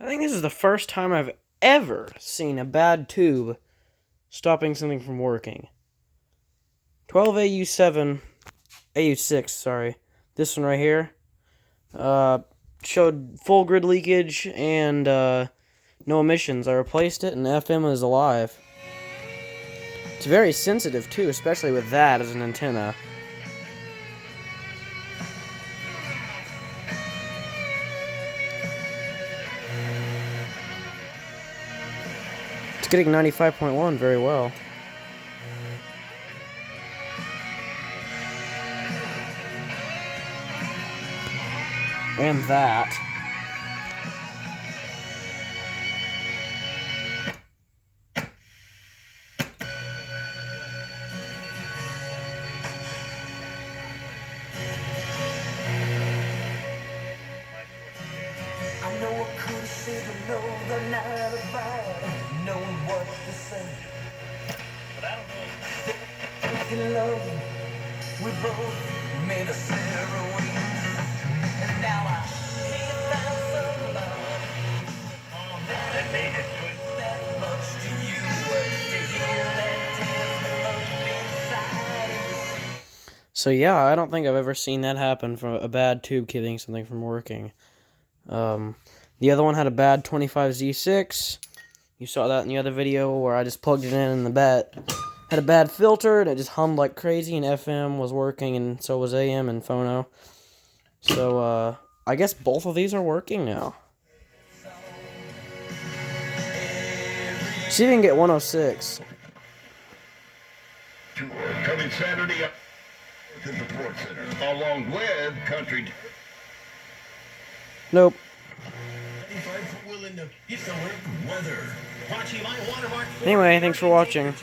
I think this is the first time I've ever seen a bad tube stopping something from working. 12AU7, AU6, sorry. This one right here, showed full grid leakage and no emissions. I replaced it and FM is alive. It's very sensitive too, especially with that as an antenna. It's getting 95.1 very well. And that. I know I could have said another night about knowing what to say. But I don't know. In love, we both made a separate ways. And now I can't find some love that made it put that much to you. To hear that tells me love inside. So yeah, I don't think I've ever seen that happen from a bad tube keeping something from working. The other one had a bad 25Z6. You saw that in the other video where I just plugged it in the bat. Had a bad filter and it just hummed like crazy, and FM was working and so was AM and phono. So I guess both of these are working now. See if you can get 106. Tour coming Saturday at the Support Center, along with Country. Nope. Willing to hit the weather. Anyway, thanks for watching.